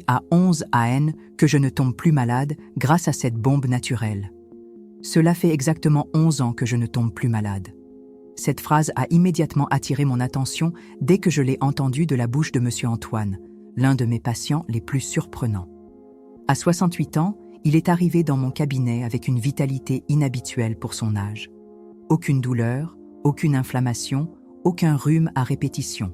à 11 AN que je ne tombe plus malade grâce à cette bombe naturelle. Cela fait exactement 11 ans que je ne tombe plus malade. Cette phrase a immédiatement attiré mon attention dès que je l'ai entendue de la bouche de M. Antoine, l'un de mes patients les plus surprenants. À 68 ans, il est arrivé dans mon cabinet avec une vitalité inhabituelle pour son âge. Aucune douleur, aucune inflammation, aucun rhume à répétition.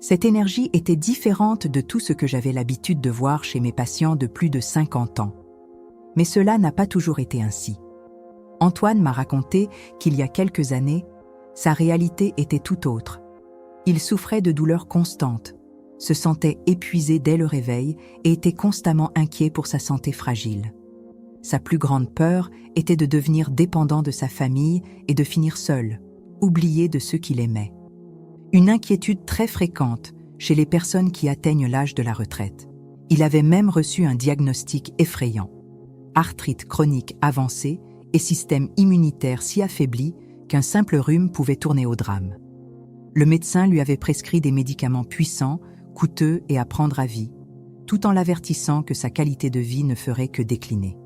Cette énergie était différente de tout ce que j'avais l'habitude de voir chez mes patients de plus de 50 ans. Mais cela n'a pas toujours été ainsi. Antoine m'a raconté qu'il y a quelques années, sa réalité était tout autre. Il souffrait de douleurs constantes, se sentait épuisé dès le réveil et était constamment inquiet pour sa santé fragile. Sa plus grande peur était de devenir dépendant de sa famille et de finir seul, oublié de ceux qu'il aimait. Une inquiétude très fréquente chez les personnes qui atteignent l'âge de la retraite. Il avait même reçu un diagnostic effrayant. Arthrite chronique avancée et système immunitaire si affaibli qu'un simple rhume pouvait tourner au drame. Le médecin lui avait prescrit des médicaments puissants, coûteux et à prendre à vie, tout en l'avertissant que sa qualité de vie ne ferait que décliner.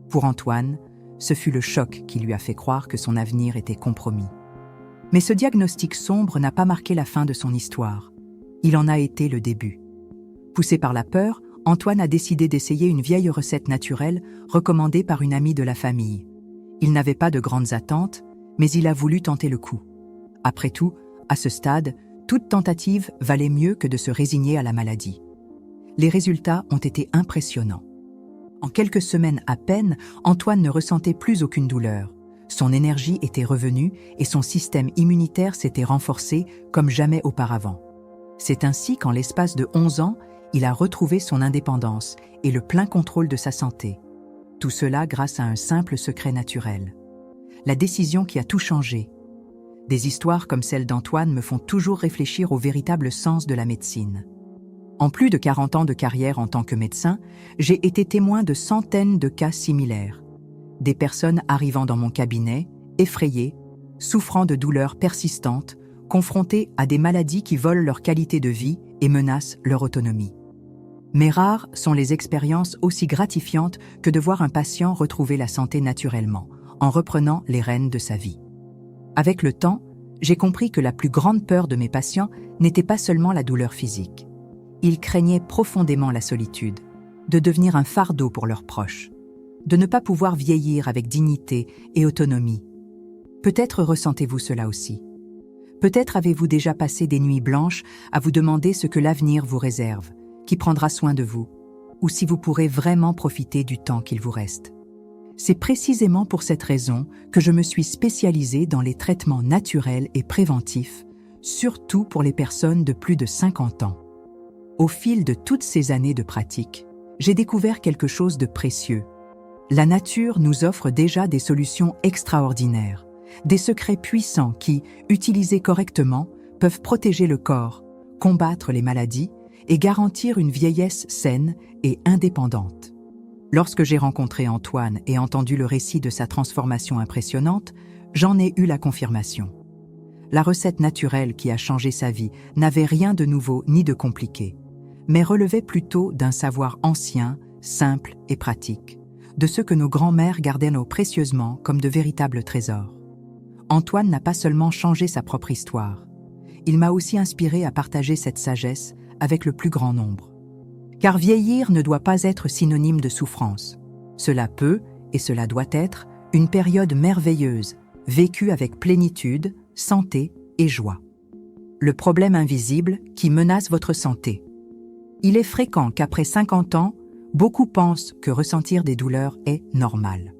Pour Antoine, ce fut le choc qui lui a fait croire que son avenir était compromis. Mais ce diagnostic sombre n'a pas marqué la fin de son histoire. Il en a été le début. Poussé par la peur, Antoine a décidé d'essayer une vieille recette naturelle recommandée par une amie de la famille. Il n'avait pas de grandes attentes, mais il a voulu tenter le coup. Après tout, à ce stade, toute tentative valait mieux que de se résigner à la maladie. Les résultats ont été impressionnants. En quelques semaines à peine, Antoine ne ressentait plus aucune douleur. Son énergie était revenue et son système immunitaire s'était renforcé comme jamais auparavant. C'est ainsi qu'en l'espace de 11 ans, il a retrouvé son indépendance et le plein contrôle de sa santé. Tout cela grâce à un simple secret naturel. La décision qui a tout changé. Des histoires comme celle d'Antoine me font toujours réfléchir au véritable sens de la médecine. En plus de 40 ans de carrière en tant que médecin, j'ai été témoin de centaines de cas similaires. Des personnes arrivant dans mon cabinet, effrayées, souffrant de douleurs persistantes, confrontées à des maladies qui volent leur qualité de vie et menacent leur autonomie. Mais rares sont les expériences aussi gratifiantes que de voir un patient retrouver la santé naturellement, en reprenant les rênes de sa vie. Avec le temps, j'ai compris que la plus grande peur de mes patients n'était pas seulement la douleur physique. Ils craignaient profondément la solitude, de devenir un fardeau pour leurs proches, de ne pas pouvoir vieillir avec dignité et autonomie. Peut-être ressentez-vous cela aussi. Peut-être avez-vous déjà passé des nuits blanches à vous demander ce que l'avenir vous réserve, qui prendra soin de vous, ou si vous pourrez vraiment profiter du temps qu'il vous reste. C'est précisément pour cette raison que je me suis spécialisée dans les traitements naturels et préventifs, surtout pour les personnes de plus de 50 ans. Au fil de toutes ces années de pratique, j'ai découvert quelque chose de précieux. La nature nous offre déjà des solutions extraordinaires, des secrets puissants qui, utilisés correctement, peuvent protéger le corps, combattre les maladies et garantir une vieillesse saine et indépendante. Lorsque j'ai rencontré Antoine et entendu le récit de sa transformation impressionnante, j'en ai eu la confirmation. La recette naturelle qui a changé sa vie n'avait rien de nouveau ni de compliqué, mais relevait plutôt d'un savoir ancien, simple et pratique, de ce que nos grands-mères gardaient précieusement comme de véritables trésors. Antoine n'a pas seulement changé sa propre histoire, il m'a aussi inspiré à partager cette sagesse avec le plus grand nombre. Car vieillir ne doit pas être synonyme de souffrance. Cela peut, et cela doit être, une période merveilleuse, vécue avec plénitude, santé et joie. Le problème invisible qui menace votre santé. Il est fréquent qu'après 50 ans, beaucoup pensent que ressentir des douleurs est normal.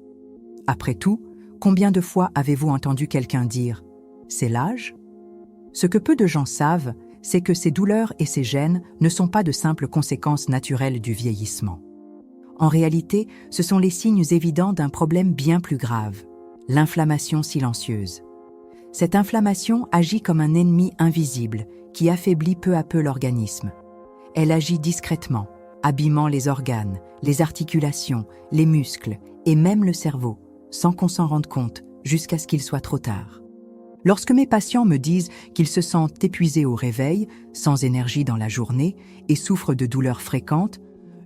Après tout, combien de fois avez-vous entendu quelqu'un dire « c'est l'âge » ? Ce que peu de gens savent, c'est que ces douleurs et ces gênes ne sont pas de simples conséquences naturelles du vieillissement. En réalité, ce sont les signes évidents d'un problème bien plus grave, l'inflammation silencieuse. Cette inflammation agit comme un ennemi invisible qui affaiblit peu à peu l'organisme. Elle agit discrètement, abîmant les organes, les articulations, les muscles et même le cerveau, sans qu'on s'en rende compte, jusqu'à ce qu'il soit trop tard. Lorsque mes patients me disent qu'ils se sentent épuisés au réveil, sans énergie dans la journée et souffrent de douleurs fréquentes,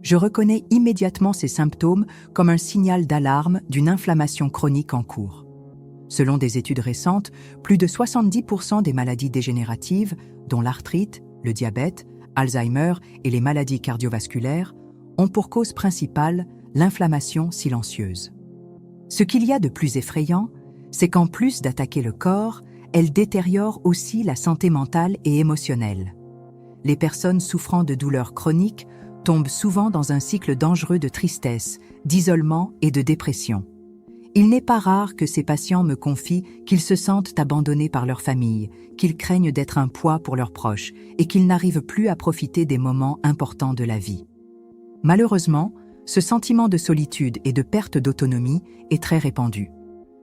Je reconnais immédiatement ces symptômes comme un signal d'alarme d'une inflammation chronique en cours. Selon des études récentes, plus de 70% des maladies dégénératives, dont l'arthrite, le diabète, Alzheimer et les maladies cardiovasculaires, ont pour cause principale l'inflammation silencieuse. Ce qu'il y a de plus effrayant, c'est qu'en plus d'attaquer le corps, elle détériore aussi la santé mentale et émotionnelle. Les personnes souffrant de douleurs chroniques tombent souvent dans un cycle dangereux de tristesse, d'isolement et de dépression. Il n'est pas rare que ces patients me confient qu'ils se sentent abandonnés par leur famille, qu'ils craignent d'être un poids pour leurs proches et qu'ils n'arrivent plus à profiter des moments importants de la vie. Malheureusement, ce sentiment de solitude et de perte d'autonomie est très répandu.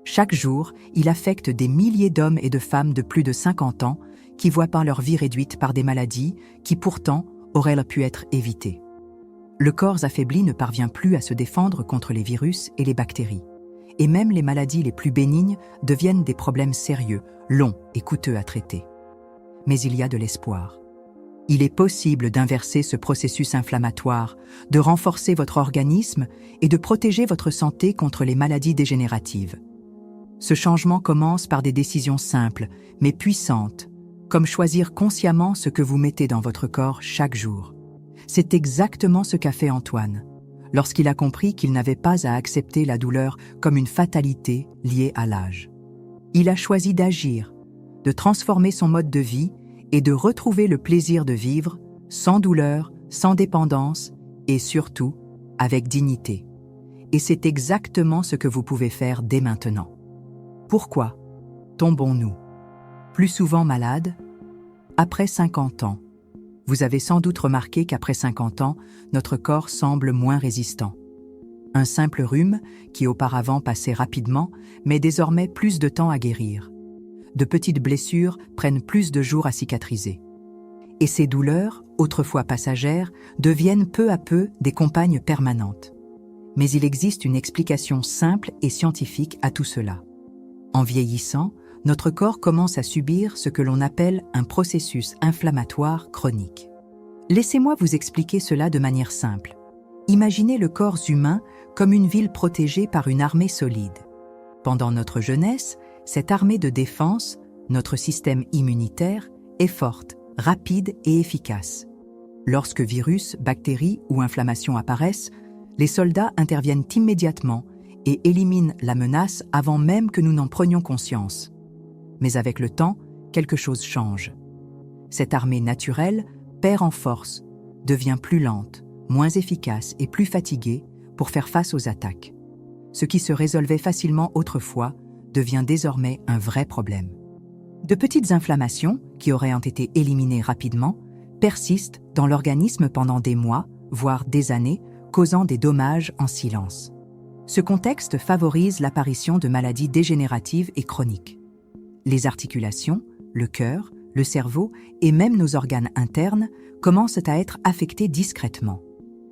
Chaque jour, il affecte des milliers d'hommes et de femmes de plus de 50 ans qui voient leur vie réduite par des maladies qui pourtant auraient pu être évitées. Le corps affaibli ne parvient plus à se défendre contre les virus et les bactéries. Et même les maladies les plus bénignes deviennent des problèmes sérieux, longs et coûteux à traiter. Mais il y a de l'espoir. Il est possible d'inverser ce processus inflammatoire, de renforcer votre organisme et de protéger votre santé contre les maladies dégénératives. Ce changement commence par des décisions simples, mais puissantes, comme choisir consciemment ce que vous mettez dans votre corps chaque jour. C'est exactement ce qu'a fait Antoine, lorsqu'il a compris qu'il n'avait pas à accepter la douleur comme une fatalité liée à l'âge. Il a choisi d'agir, de transformer son mode de vie et de retrouver le plaisir de vivre sans douleur, sans dépendance et surtout avec dignité. Et c'est exactement ce que vous pouvez faire dès maintenant. Pourquoi tombons-nous plus souvent malades? Après 50 ans. Vous avez sans doute remarqué qu'après 50 ans, notre corps semble moins résistant. Un simple rhume, qui auparavant passait rapidement, met désormais plus de temps à guérir. De petites blessures prennent plus de jours à cicatriser. Et ces douleurs, autrefois passagères, deviennent peu à peu des compagnes permanentes. Mais il existe une explication simple et scientifique à tout cela. En vieillissant, notre corps commence à subir ce que l'on appelle un processus inflammatoire chronique. Laissez-moi vous expliquer cela de manière simple. Imaginez le corps humain comme une ville protégée par une armée solide. Pendant notre jeunesse, cette armée de défense, notre système immunitaire, est forte, rapide et efficace. Lorsque virus, bactéries ou inflammations apparaissent, les soldats interviennent immédiatement et éliminent la menace avant même que nous n'en prenions conscience. Mais avec le temps, quelque chose change. Cette armée naturelle perd en force, devient plus lente, moins efficace et plus fatiguée pour faire face aux attaques. Ce qui se résolvait facilement autrefois devient désormais un vrai problème. De petites inflammations, qui auraient été éliminées rapidement, persistent dans l'organisme pendant des mois, voire des années, causant des dommages en silence. Ce contexte favorise l'apparition de maladies dégénératives et chroniques. Les articulations, le cœur, le cerveau et même nos organes internes commencent à être affectés discrètement.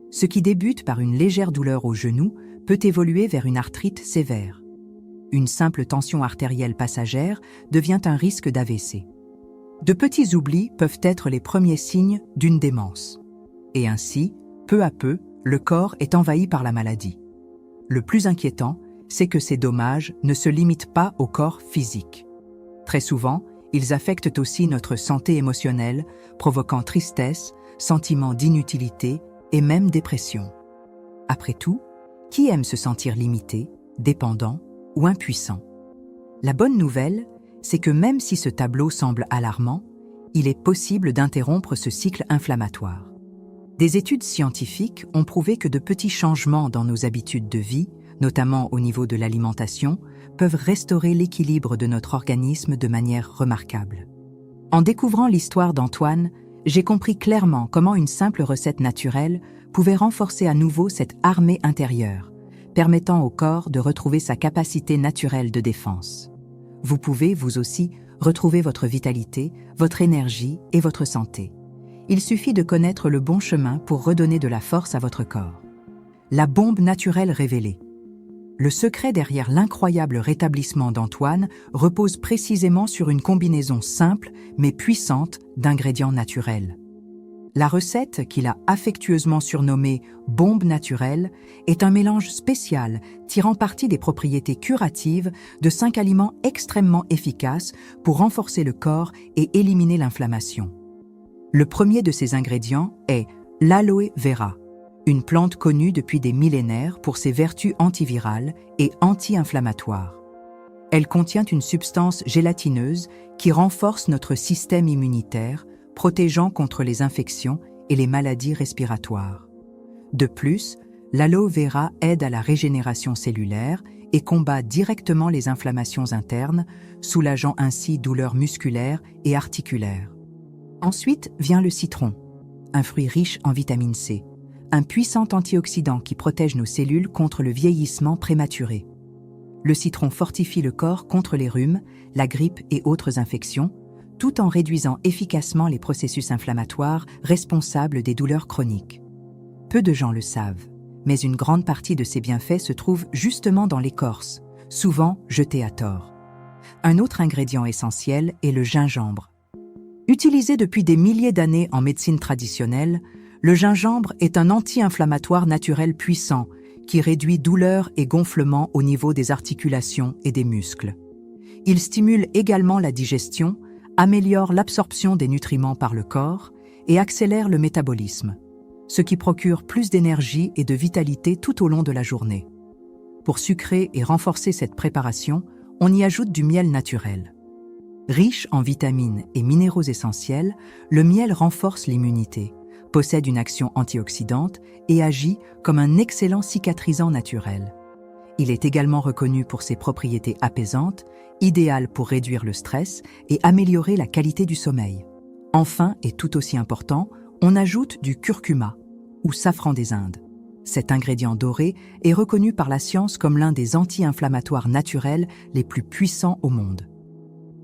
Ce qui débute par une légère douleur au genou peut évoluer vers une arthrite sévère. Une simple tension artérielle passagère devient un risque d'AVC. De petits oublis peuvent être les premiers signes d'une démence. Et ainsi, peu à peu, le corps est envahi par la maladie. Le plus inquiétant, c'est que ces dommages ne se limitent pas au corps physique. Très souvent, ils affectent aussi notre santé émotionnelle, provoquant tristesse, sentiment d'inutilité et même dépression. Après tout, qui aime se sentir limité, dépendant ou impuissant? La bonne nouvelle, c'est que même si ce tableau semble alarmant, il est possible d'interrompre ce cycle inflammatoire. Des études scientifiques ont prouvé que de petits changements dans nos habitudes de vie, notamment au niveau de l'alimentation, peuvent restaurer l'équilibre de notre organisme de manière remarquable. En découvrant l'histoire d'Antoine, j'ai compris clairement comment une simple recette naturelle pouvait renforcer à nouveau cette armée intérieure, permettant au corps de retrouver sa capacité naturelle de défense. Vous pouvez, vous aussi, retrouver votre vitalité, votre énergie et votre santé. Il suffit de connaître le bon chemin pour redonner de la force à votre corps. La bombe naturelle révélée. Le secret derrière l'incroyable rétablissement d'Antoine repose précisément sur une combinaison simple mais puissante d'ingrédients naturels. La recette, qu'il a affectueusement surnommée « bombe naturelle », est un mélange spécial tirant parti des propriétés curatives de 5 aliments extrêmement efficaces pour renforcer le corps et éliminer l'inflammation. Le premier de ces ingrédients est l'aloe vera, une plante connue depuis des millénaires pour ses vertus antivirales et anti-inflammatoires. Elle contient une substance gélatineuse qui renforce notre système immunitaire, protégeant contre les infections et les maladies respiratoires. De plus, l'aloe vera aide à la régénération cellulaire et combat directement les inflammations internes, soulageant ainsi douleurs musculaires et articulaires. Ensuite vient le citron, un fruit riche en vitamine C, un puissant antioxydant qui protège nos cellules contre le vieillissement prématuré. Le citron fortifie le corps contre les rhumes, la grippe et autres infections, tout en réduisant efficacement les processus inflammatoires responsables des douleurs chroniques. Peu de gens le savent, mais une grande partie de ces bienfaits se trouve justement dans l'écorce, souvent jetée à tort. Un autre ingrédient essentiel est le gingembre. Utilisé depuis des milliers d'années en médecine traditionnelle, le gingembre est un anti-inflammatoire naturel puissant qui réduit douleurs et gonflements au niveau des articulations et des muscles. Il stimule également la digestion, améliore l'absorption des nutriments par le corps et accélère le métabolisme, ce qui procure plus d'énergie et de vitalité tout au long de la journée. Pour sucrer et renforcer cette préparation, on y ajoute du miel naturel. Riche en vitamines et minéraux essentiels, le miel renforce l'immunité, possède une action antioxydante et agit comme un excellent cicatrisant naturel. Il est également reconnu pour ses propriétés apaisantes, idéales pour réduire le stress et améliorer la qualité du sommeil. Enfin, et tout aussi important, on ajoute du curcuma, ou safran des Indes. Cet ingrédient doré est reconnu par la science comme l'un des anti-inflammatoires naturels les plus puissants au monde.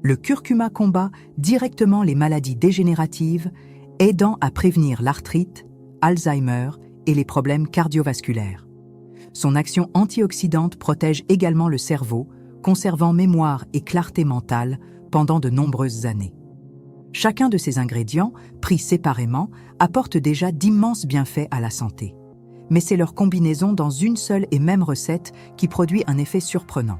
Le curcuma combat directement les maladies dégénératives, aidant à prévenir l'arthrite, Alzheimer et les problèmes cardiovasculaires. Son action antioxydante protège également le cerveau, conservant mémoire et clarté mentale pendant de nombreuses années. Chacun de ces ingrédients, pris séparément, apporte déjà d'immenses bienfaits à la santé. Mais c'est leur combinaison dans une seule et même recette qui produit un effet surprenant.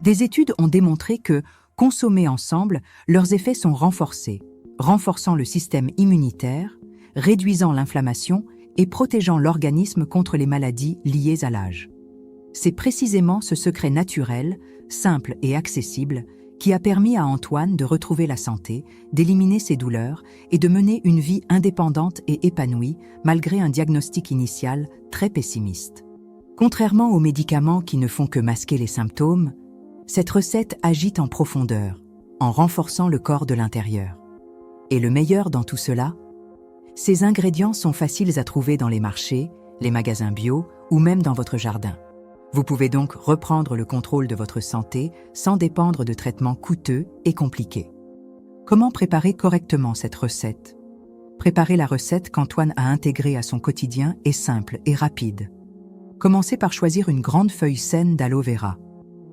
Des études ont démontré que, consommés ensemble, leurs effets sont renforcés, renforçant le système immunitaire, réduisant l'inflammation et protégeant l'organisme contre les maladies liées à l'âge. C'est précisément ce secret naturel, simple et accessible, qui a permis à Antoine de retrouver la santé, d'éliminer ses douleurs et de mener une vie indépendante et épanouie malgré un diagnostic initial très pessimiste. Contrairement aux médicaments qui ne font que masquer les symptômes, cette recette agit en profondeur, en renforçant le corps de l'intérieur. Et le meilleur dans tout cela, ces ingrédients sont faciles à trouver dans les marchés, les magasins bio ou même dans votre jardin. Vous pouvez donc reprendre le contrôle de votre santé sans dépendre de traitements coûteux et compliqués. Comment préparer correctement cette recette? Préparer la recette qu'Antoine a intégrée à son quotidien est simple et rapide. Commencez par choisir une grande feuille saine d'aloe vera.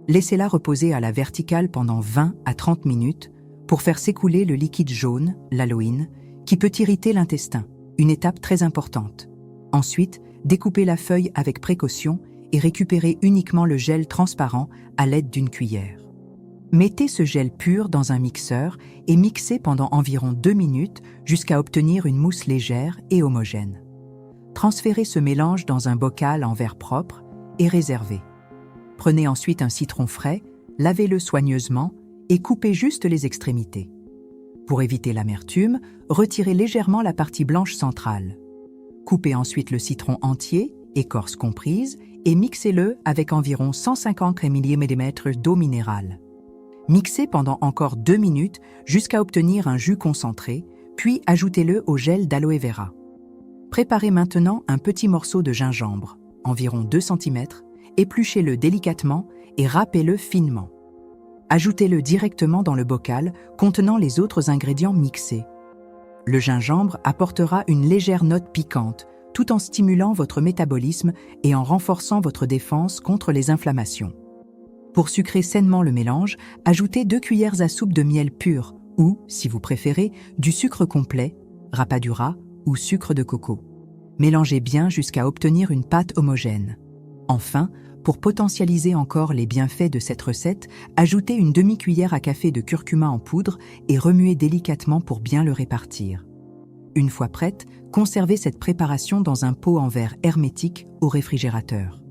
Laissez-la reposer à la verticale pendant 20 à 30 minutes pour faire s'écouler le liquide jaune, l'aloïne, qui peut irriter l'intestin, une étape très importante. Ensuite, découpez la feuille avec précaution et récupérez uniquement le gel transparent à l'aide d'une cuillère. Mettez ce gel pur dans un mixeur et mixez pendant environ 2 minutes jusqu'à obtenir une mousse légère et homogène. Transférez ce mélange dans un bocal en verre propre et réservez. Prenez ensuite un citron frais, lavez-le soigneusement et coupez juste les extrémités. Pour éviter l'amertume, retirez légèrement la partie blanche centrale. Coupez ensuite le citron entier, écorce comprise, et mixez-le avec environ 150 ml d'eau minérale. Mixez pendant encore 2 minutes jusqu'à obtenir un jus concentré, puis ajoutez-le au gel d'aloe vera. Préparez maintenant un petit morceau de gingembre, environ 2 cm, épluchez-le délicatement et râpez-le finement. Ajoutez-le directement dans le bocal contenant les autres ingrédients mixés. Le gingembre apportera une légère note piquante, tout en stimulant votre métabolisme et en renforçant votre défense contre les inflammations. Pour sucrer sainement le mélange, ajoutez 2 cuillères à soupe de miel pur ou, si vous préférez, du sucre complet, rapadura ou sucre de coco. Mélangez bien jusqu'à obtenir une pâte homogène. Enfin, pour potentialiser encore les bienfaits de cette recette, ajoutez une demi-cuillère à café de curcuma en poudre et remuez délicatement pour bien le répartir. Une fois prête, conservez cette préparation dans un pot en verre hermétique au réfrigérateur.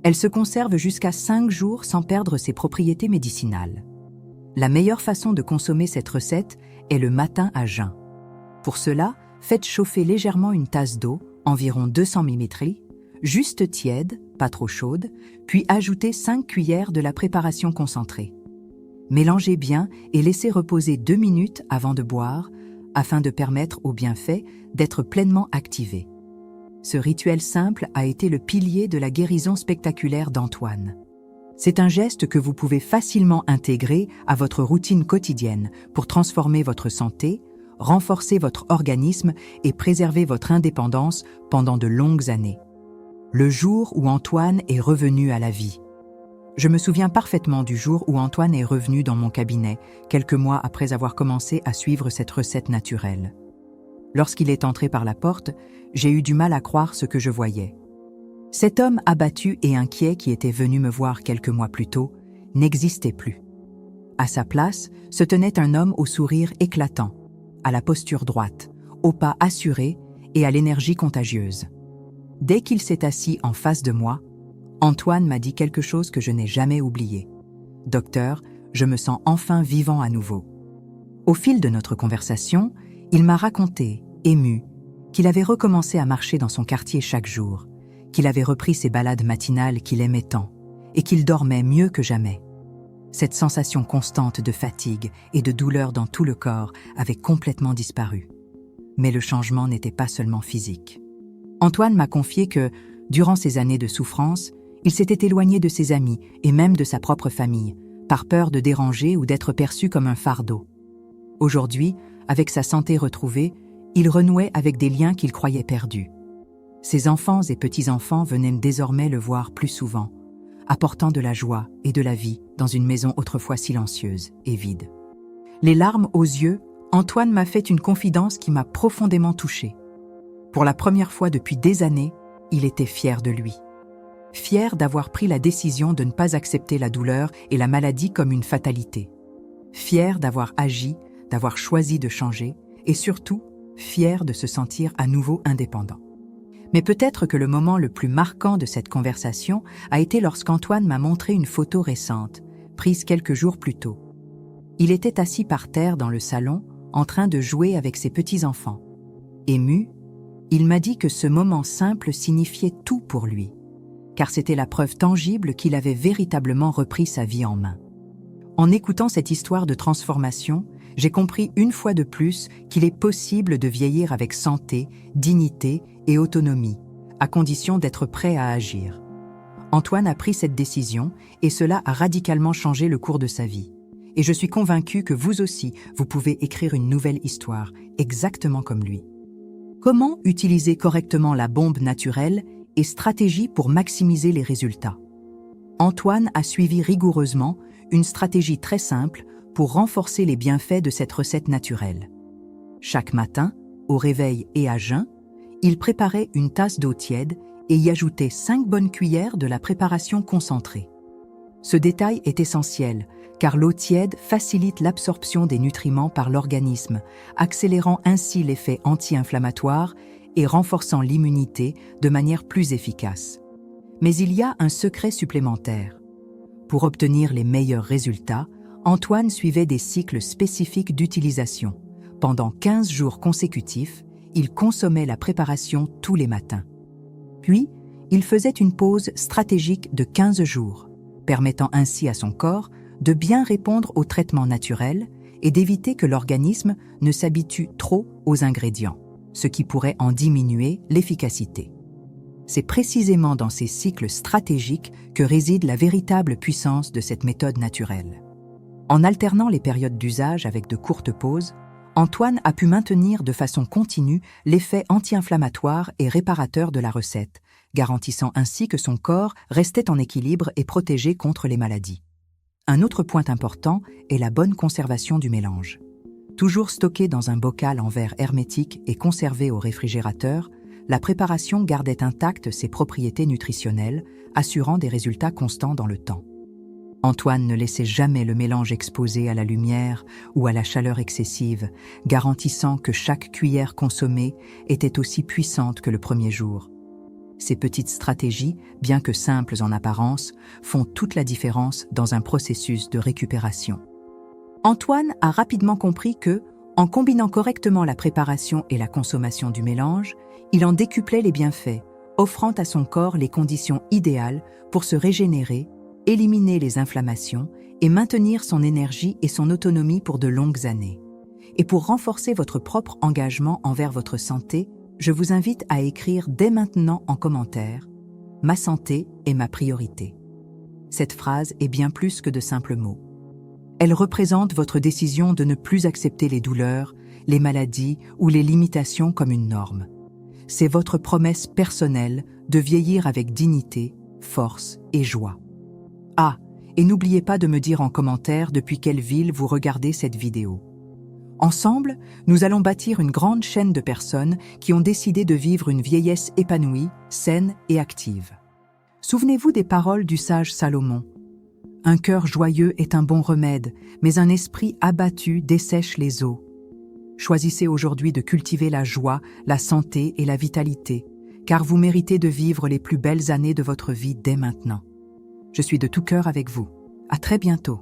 Elle se conserve jusqu'à 5 jours sans perdre ses propriétés médicinales. La meilleure façon de consommer cette recette est le matin à jeun. Pour cela, faites chauffer légèrement une tasse d'eau, environ 200 ml, juste tiède, pas trop chaude, puis ajoutez 5 cuillères de la préparation concentrée. Mélangez bien et laissez reposer 2 minutes avant de boire, afin de permettre aux bienfaits d'être pleinement activés. Ce rituel simple a été le pilier de la guérison spectaculaire d'Antoine. C'est un geste que vous pouvez facilement intégrer à votre routine quotidienne pour transformer votre santé, renforcer votre organisme et préserver votre indépendance pendant de longues années. Le jour où Antoine est revenu à la vie. Je me souviens parfaitement du jour où Antoine est revenu dans mon cabinet, quelques mois après avoir commencé à suivre cette recette naturelle. Lorsqu'il est entré par la porte, j'ai eu du mal à croire ce que je voyais. Cet homme abattu et inquiet qui était venu me voir quelques mois plus tôt n'existait plus. À sa place se tenait un homme au sourire éclatant, à la posture droite, au pas assuré et à l'énergie contagieuse. Dès qu'il s'est assis en face de moi, Antoine m'a dit quelque chose que je n'ai jamais oublié. « Docteur, je me sens enfin vivant à nouveau. » Au fil de notre conversation, il m'a raconté, ému, qu'il avait recommencé à marcher dans son quartier chaque jour, qu'il avait repris ses balades matinales qu'il aimait tant, et qu'il dormait mieux que jamais. Cette sensation constante de fatigue et de douleur dans tout le corps avait complètement disparu. Mais le changement n'était pas seulement physique. Antoine m'a confié que, durant ces années de souffrance, il s'était éloigné de ses amis et même de sa propre famille, par peur de déranger ou d'être perçu comme un fardeau. Aujourd'hui, avec sa santé retrouvée, il renouait avec des liens qu'il croyait perdus. Ses enfants et petits-enfants venaient désormais le voir plus souvent, apportant de la joie et de la vie dans une maison autrefois silencieuse et vide. Les larmes aux yeux, Antoine m'a fait une confidence qui m'a profondément touchée. Pour la première fois depuis des années, il était fier de lui. Fier d'avoir pris la décision de ne pas accepter la douleur et la maladie comme une fatalité. Fier d'avoir agi, d'avoir choisi de changer, et surtout, fier de se sentir à nouveau indépendant. Mais peut-être que le moment le plus marquant de cette conversation a été lorsqu'Antoine m'a montré une photo récente, prise quelques jours plus tôt. Il était assis par terre dans le salon, en train de jouer avec ses petits-enfants. Ému, il m'a dit que ce moment simple signifiait tout pour lui, car c'était la preuve tangible qu'il avait véritablement repris sa vie en main. En écoutant cette histoire de transformation, j'ai compris une fois de plus qu'il est possible de vieillir avec santé, dignité et autonomie, à condition d'être prêt à agir. Antoine a pris cette décision et cela a radicalement changé le cours de sa vie. Et je suis convaincue que vous aussi, vous pouvez écrire une nouvelle histoire, exactement comme lui. Comment utiliser correctement la bombe naturelle et stratégie pour maximiser les résultats? Antoine a suivi rigoureusement une stratégie très simple pour renforcer les bienfaits de cette recette naturelle. Chaque matin, au réveil et à jeun, il préparait une tasse d'eau tiède et y ajoutait 5 bonnes cuillères de la préparation concentrée. Ce détail est essentiel, car l'eau tiède facilite l'absorption des nutriments par l'organisme, accélérant ainsi l'effet anti-inflammatoire et renforçant l'immunité de manière plus efficace. Mais il y a un secret supplémentaire. Pour obtenir les meilleurs résultats, Antoine suivait des cycles spécifiques d'utilisation. Pendant 15 jours consécutifs, il consommait la préparation tous les matins. Puis, il faisait une pause stratégique de 15 jours, permettant ainsi à son corps de bien répondre aux traitements naturels et d'éviter que l'organisme ne s'habitue trop aux ingrédients, ce qui pourrait en diminuer l'efficacité. C'est précisément dans ces cycles stratégiques que réside la véritable puissance de cette méthode naturelle. En alternant les périodes d'usage avec de courtes pauses, Antoine a pu maintenir de façon continue l'effet anti-inflammatoire et réparateur de la recette, garantissant ainsi que son corps restait en équilibre et protégé contre les maladies. Un autre point important est la bonne conservation du mélange. Toujours stockée dans un bocal en verre hermétique et conservée au réfrigérateur, la préparation gardait intactes ses propriétés nutritionnelles, assurant des résultats constants dans le temps. Antoine ne laissait jamais le mélange exposé à la lumière ou à la chaleur excessive, garantissant que chaque cuillère consommée était aussi puissante que le premier jour. Ces petites stratégies, bien que simples en apparence, font toute la différence dans un processus de récupération. Antoine a rapidement compris que, en combinant correctement la préparation et la consommation du mélange, il en décuplait les bienfaits, offrant à son corps les conditions idéales pour se régénérer, éliminer les inflammations et maintenir son énergie et son autonomie pour de longues années. Et pour renforcer votre propre engagement envers votre santé, je vous invite à écrire dès maintenant en commentaire « Ma santé est ma priorité ». Cette phrase est bien plus que de simples mots. Elle représente votre décision de ne plus accepter les douleurs, les maladies ou les limitations comme une norme. C'est votre promesse personnelle de vieillir avec dignité, force et joie. Ah, et n'oubliez pas de me dire en commentaire depuis quelle ville vous regardez cette vidéo. Ensemble, nous allons bâtir une grande chaîne de personnes qui ont décidé de vivre une vieillesse épanouie, saine et active. Souvenez-vous des paroles du sage Salomon. Un cœur joyeux est un bon remède, mais un esprit abattu dessèche les os. Choisissez aujourd'hui de cultiver la joie, la santé et la vitalité, car vous méritez de vivre les plus belles années de votre vie dès maintenant. Je suis de tout cœur avec vous. À très bientôt.